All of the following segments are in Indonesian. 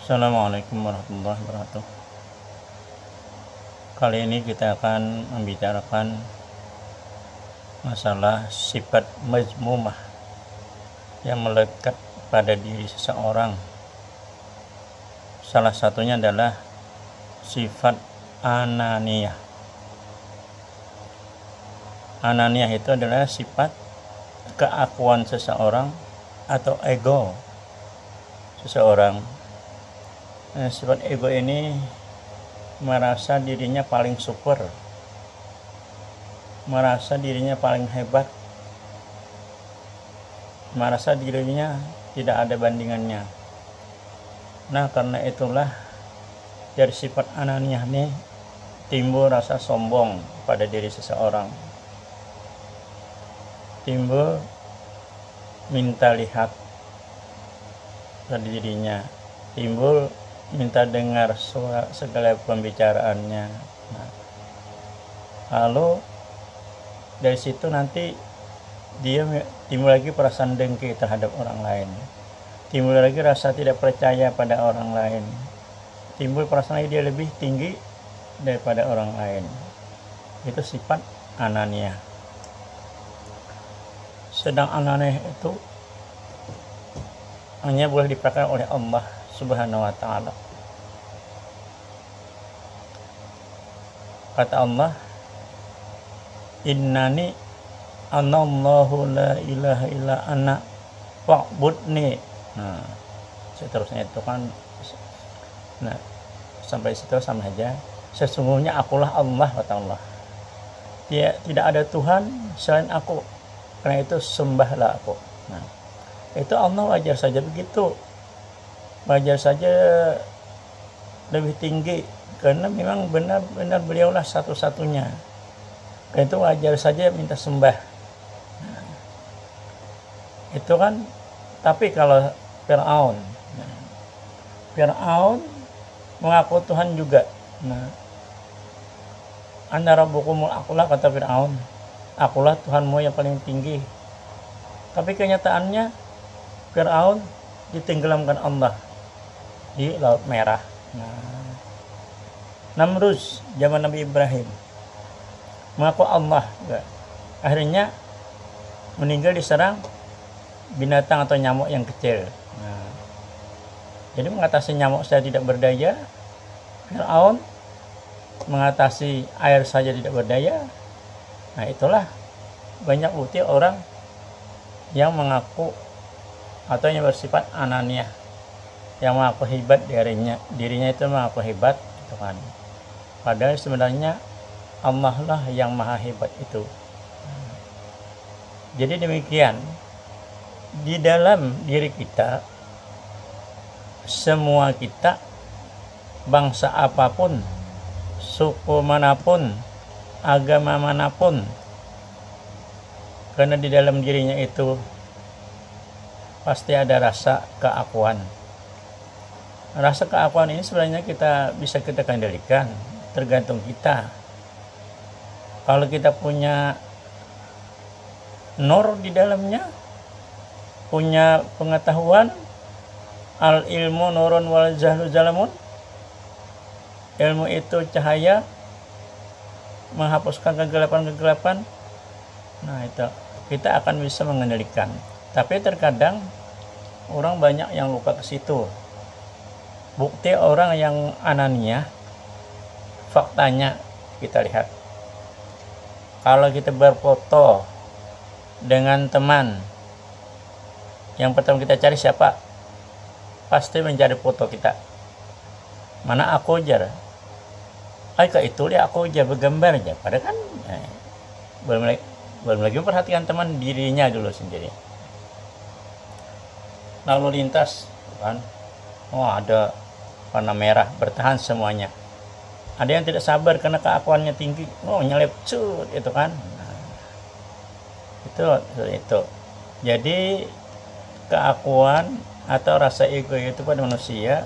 Assalamualaikum warahmatullahi wabarakatuh. Kali ini kita akan membicarakan masalah sifat mazmumah yang melekat pada diri seseorang. Salah satunya adalah sifat ananiyah. Ananiyah itu adalah sifat keakuan seseorang atau ego seseorang. Sifat ego ini merasa dirinya paling super, merasa dirinya paling hebat, merasa dirinya tidak ada bandingannya. Nah, karena itulah dari sifat ananiyah ini timbul rasa sombong pada diri seseorang, timbul minta lihat pada dirinya, timbul minta dengar segala pembicaraannya. Nah, lalu dari situ nanti dia timbul lagi perasaan dengki terhadap orang lain, timbul lagi rasa tidak percaya pada orang lain, timbul perasaan dia lebih tinggi daripada orang lain. Itu sifat ananiyah. Sedang ananiyah itu hanya boleh dipakai oleh Allah Subhanahu wa ta'ala. Kata Allah, innani anallahu la ilaha illa ana fa'budni. Nah, seterusnya itu kan, nah sampai situ sama aja. Sesungguhnya akulah Allah, kata Allah. Tidak ada Tuhan selain aku, karena itu sembahlah aku. Nah, itu Allah wajar saja begitu, wajar saja lebih tinggi, karena memang benar-benar beliaulah satu-satunya. Dan itu wajar saja minta sembah. Nah, itu kan. Tapi kalau Fir'aun, Fir'aun mengaku Tuhan juga. Nah, Ana rabbukumul a'la, kata Fir'aun, akulah Tuhanmu yang paling tinggi. Tapi kenyataannya Fir'aun ditenggelamkan Allah di Laut Merah. Nah, Namrus zaman Nabi Ibrahim mengaku Allah, akhirnya meninggal diserang binatang atau nyamuk yang kecil. Nah, jadi mengatasi nyamuk saja tidak berdaya, Fir'aun mengatasi air saja tidak berdaya. Nah, itulah banyak bukti orang yang mengaku atau yang bersifat ananiyah, yang mengaku hebat dirinya itu mengaku hebat, gitu kan. Padahal sebenarnya Allah lah yang maha hebat itu. Jadi demikian, di dalam diri kita, semua kita, bangsa apapun, suku manapun, agama manapun, karena di dalam dirinya itu pasti ada rasa keakuan. Rasa keakuan ini sebenarnya bisa kita kendalikan, tergantung kita. Kalau kita punya nur di dalamnya, punya pengetahuan, al ilmu nurun wal jahlu zalamun, ilmu itu cahaya menghapuskan kegelapan-kegelapan. Nah, itu kita akan bisa mengendalikan. Tapi terkadang orang banyak yang luka ke situ. Bukti orang yang ananiyah, faktanya kita lihat. Kalau kita berfoto dengan teman, yang pertama kita cari siapa? Pasti mencari foto kita. Mana aku jar? Ke itu dia aku jar bergambar aja. Padahal kan belum lagi perhatikan teman dirinya dulu sendiri. Lalu lintas kan, ada warna merah, bertahan semuanya. Ada yang tidak sabar karena keakuannya tinggi, nyelip cut, itu kan. Nah, itu. Jadi keakuan atau rasa ego itu pada manusia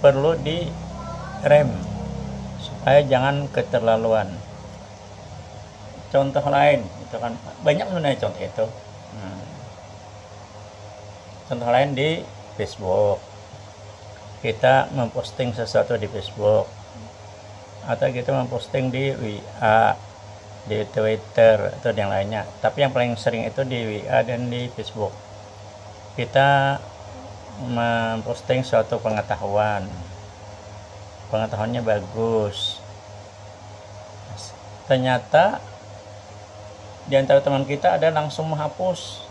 perlu direm supaya jangan keterlaluan. Contoh lain itu kan banyak sebenarnya contoh itu. Contoh lain di Facebook. kita memposting sesuatu di Facebook atau kita memposting di WA, di Twitter atau yang lainnya, tapi yang paling sering itu di WA dan di Facebook. Kita memposting suatu pengetahuannya bagus, ternyata di antara teman kita ada langsung menghapus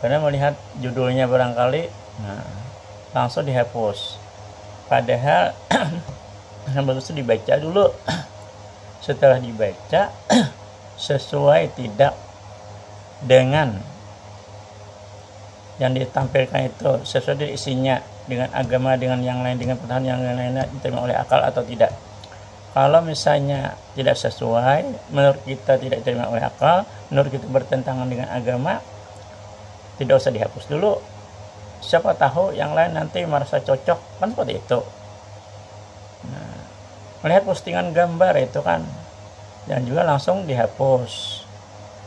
karena melihat judulnya barangkali, langsung dihapus. Padahal yang bagus itu dibaca dulu. Setelah dibaca sesuai tidak dengan yang ditampilkan itu, sesuai dengan isinya, dengan agama, dengan yang lain, dengan pengetahuan yang lainnya, diterima oleh akal atau tidak. Kalau misalnya tidak sesuai, menurut kita tidak diterima oleh akal, menurut kita bertentangan dengan agama, tidak usah dihapus dulu. Siapa tahu yang lain nanti merasa cocok, kan seperti itu. Nah, melihat postingan gambar itu kan, dan juga langsung dihapus.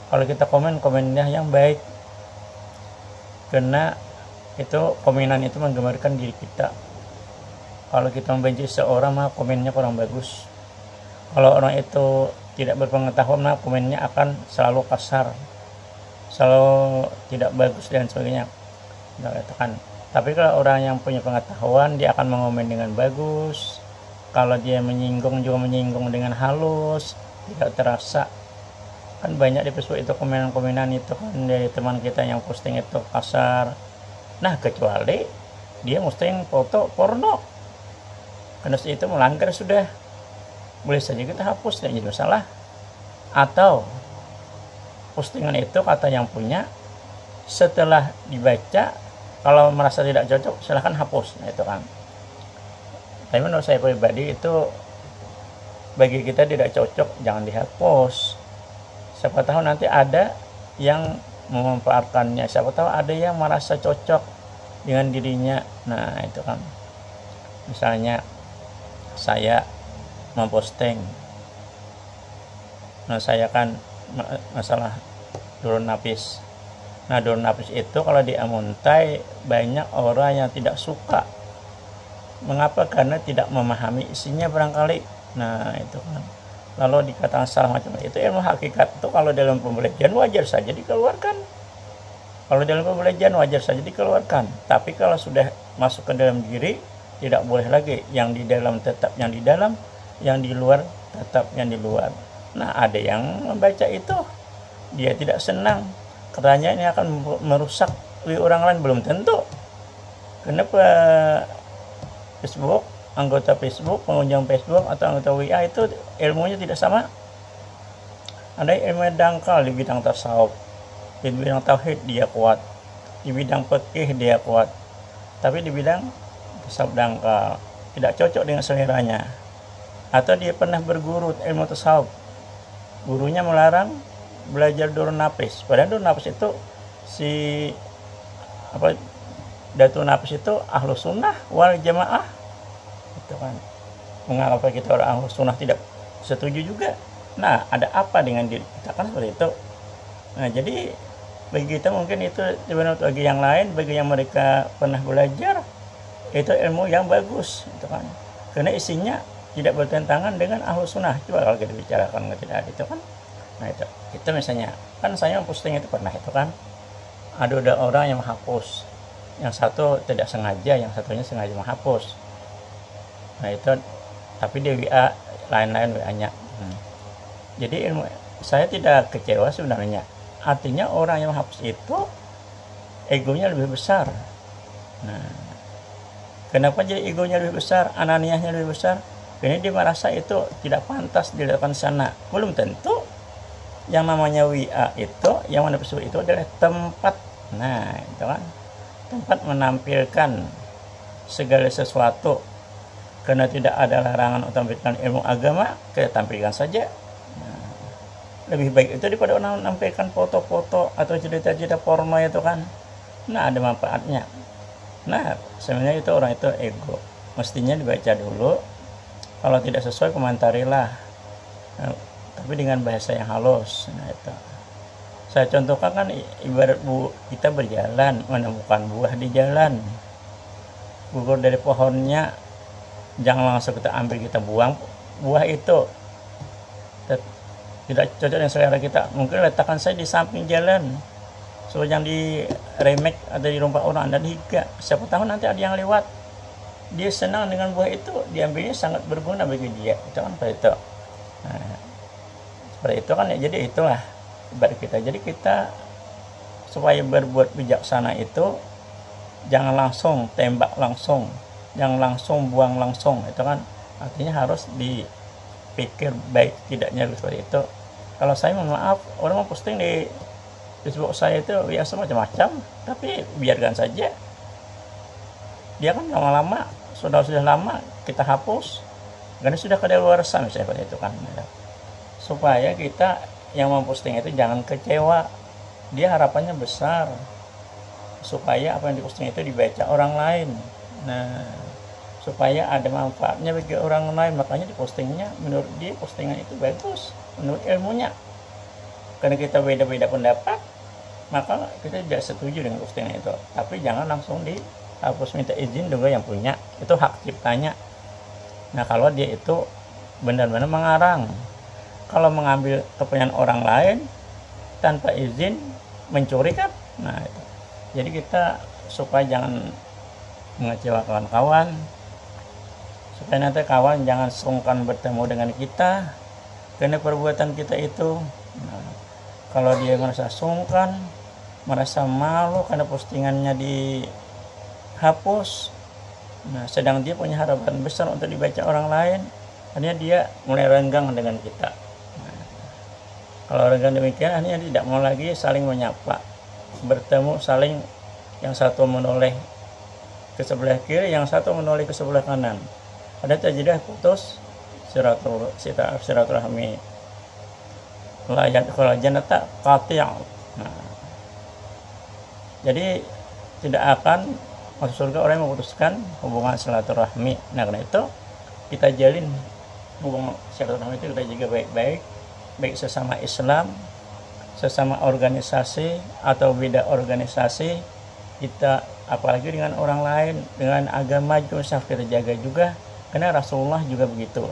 Kalau kita komennya yang baik, karena itu komenan itu menggambarkan diri kita. Kalau kita membenci seorang, maka komennya kurang bagus. Kalau orang itu tidak berpengetahuan, maka komennya akan selalu kasar, selalu tidak bagus dan sebagainya. Tapi kalau orang yang punya pengetahuan, dia akan mengomen dengan bagus. Kalau dia menyinggung juga menyinggung dengan halus, tidak terasa. Kan banyak di Facebook itu komenan-komenan itu kan dari teman kita yang posting itu kasar. Nah, kecuali dia posting foto porno, karena itu melanggar sudah, boleh saja kita hapus, tidak jadi masalah. Atau postingan itu kata yang punya, setelah dibaca kalau merasa tidak cocok silahkan hapus. Nah itu kan. Tapi menurut saya pribadi itu bagi kita tidak cocok, jangan dihapus. Siapa tahu nanti ada yang memanfaatkannya, siapa tahu ada yang merasa cocok dengan dirinya. Nah itu kan, misalnya saya memposting, nah saya kan masalah durun napis. Nah durun napis itu kalau diamuntai banyak orang yang tidak suka. Mengapa? Karena tidak memahami isinya barangkali. Nah itu kan, lalu dikatakan salah macam itu. Ilmu hakikat itu kalau dalam pembelajaran wajar saja dikeluarkan, kalau dalam pembelajaran wajar saja dikeluarkan. Tapi kalau sudah masuk ke dalam diri, tidak boleh lagi. Yang di dalam tetap yang di dalam, yang di luar tetap yang di luar. Nah ada yang membaca itu dia tidak senang, katanya ini akan merusak orang lain. Belum tentu. Kenapa Facebook, anggota Facebook, pengunjung Facebook atau anggota WA itu ilmunya tidak sama? Ada ilmu dangkal di bidang tasawuf, di bidang tauhid dia kuat, di bidang fikih dia kuat, tapi di bidang tasawuf dangkal, tidak cocok dengan seleranya. Atau dia pernah berguru ilmu tasawuf, gurunya melarang belajar durun napis, padahal durun napis itu Datuk Nafis itu ahlu sunnah wal jamaah itu kan. Mengapa kita orang ahlu sunnah tidak setuju juga? Nah ada apa dengan diri kita, kan seperti itu. Nah jadi bagi kita mungkin itu sebenarnya, bagi yang lain, bagi yang mereka pernah belajar, itu ilmu yang bagus itu kan, karena isinya tidak bertentangan dengan ahlu sunnah. Coba kalau kita bicarakan tidak itu kan. Nah itu misalnya kan saya posting itu pernah itu kan, ada orang yang menghapus, yang satu tidak sengaja, yang satunya sengaja menghapus. Nah itu, tapi di WA lain-lain WA-nya. Jadi ilmu saya tidak kecewa sebenarnya. Artinya orang yang menghapus itu egonya lebih besar. Nah, kenapa jadi egonya lebih besar, ananiahnya lebih besar? Karena dia merasa itu tidak pantas dilakukan sana. Belum tentu. Yang namanya WA itu, yang mana Facebook itu adalah tempat. Nah itu kan, tempat menampilkan segala sesuatu. Karena tidak ada larangan untuk menampilkan ilmu agama, kita tampilkan saja. Nah, lebih baik itu daripada orang menampilkan foto-foto atau cerita-cerita porno itu kan. Nah ada manfaatnya. Nah sebenarnya itu orang itu ego, mestinya dibaca dulu. Kalau tidak sesuai komentarilah, nah, tapi dengan bahasa yang halus. Nah itu saya contohkan kan, ibarat kita berjalan menemukan buah di jalan. gugur dari pohonnya, jangan langsung kita ambil, kita buang. Buah itu tidak cocok dengan selera kita, mungkin letakkan saya di samping jalan, so yang di remek atau di rumah orang dan higa, siapa tahu nanti ada yang lewat, dia senang dengan buah itu, diambilnya sangat berguna bagi dia, itu kan seperti itu. Nah, seperti itu kan ya. Jadi itulah ibarat kita. Jadi kita supaya berbuat bijaksana itu jangan langsung tembak langsung, jangan langsung buang langsung, itu kan artinya harus dipikir baik tidaknya seperti itu. Kalau saya mohon maaf, orang mau posting di Facebook saya itu ya macam-macam, tapi biarkan saja. Dia kan lama-lama sudah lama kita hapus, karena sudah kadaluarsa misalnya seperti itu kan. Supaya kita yang memposting itu jangan kecewa. Dia harapannya besar supaya apa yang diposting itu dibaca orang lain. Nah, supaya ada manfaatnya bagi orang lain, makanya dipostingnya menurut dia postingan itu bagus menurut ilmunya. Karena kita beda-beda pendapat, maka kita tidak setuju dengan postingan itu. Tapi jangan langsung dihapus, minta izin juga yang punya, itu hak ciptanya. Nah, kalau dia itu benar-benar mengarang, kalau mengambil kepentingan orang lain tanpa izin, mencuri kan. Nah, itu. Jadi kita supaya jangan mengecewakan kawan, supaya nanti kawan jangan sungkan bertemu dengan kita karena perbuatan kita itu. Nah, kalau dia merasa sungkan, merasa malu karena postingannya dihapus, nah sedang dia punya harapan besar untuk dibaca orang lain, akhirnya dia mulai renggang dengan kita. Nah, kalau renggang demikian, akhirnya tidak mau lagi saling menyapa, bertemu saling, yang satu menoleh ke sebelah kiri, yang satu menoleh ke sebelah kanan. Ada terjadi putus silaturahmi, kalau janata qati'. Nah, jadi tidak akan masuk surga orang yang memutuskan hubungan silaturahmi. Nah, karena itu kita jalin hubungan silaturahmi itu, kita jaga baik-baik, baik sesama Islam, sesama organisasi atau beda organisasi kita, apalagi dengan orang lain, dengan agama juga kita jaga juga, karena Rasulullah juga begitu.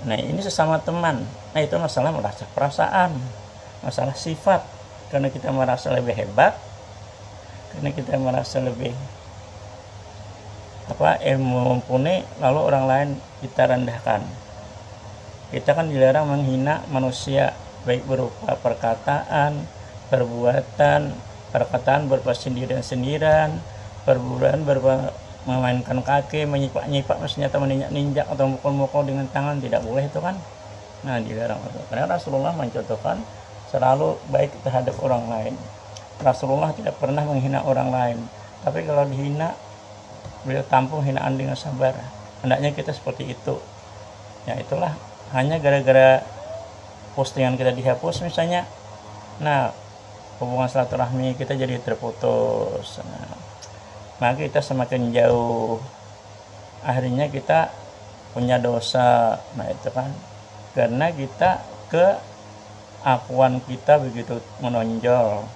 Nah, ini sesama teman. Nah, itu masalah merasa perasaan, masalah sifat, karena kita merasa lebih hebat, karena kita merasa lebih ilmu mumpuni, lalu orang lain kita rendahkan. Kita kan dilarang menghina manusia, baik berupa perkataan, perkataan berupa sindiran-sindiran, perbuatan berupa memainkan kaki, menyipak-nyipak, senjata meninjak atau mukul-mukul dengan tangan, tidak boleh itu kan. Nah, dilarang itu. Karena Rasulullah mencontohkan selalu baik terhadap orang lain. Rasulullah tidak pernah menghina orang lain, tapi kalau dihina, beliau tampung hinaan dengan sabar. Hendaknya kita seperti itu. Ya, itulah, hanya gara-gara postingan kita dihapus misalnya, nah hubungan silaturahmi kita jadi terputus. Nah, maka kita semakin jauh, akhirnya kita punya dosa. Nah, itu kan karena kita keakuan kita begitu menonjol,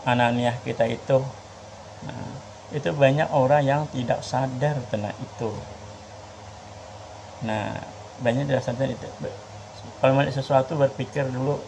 ananiah kita itu. Nah, itu banyak orang yang tidak sadar tentang itu. Nah, banyak tidak sadar itu. Kalau melihat sesuatu berpikir dulu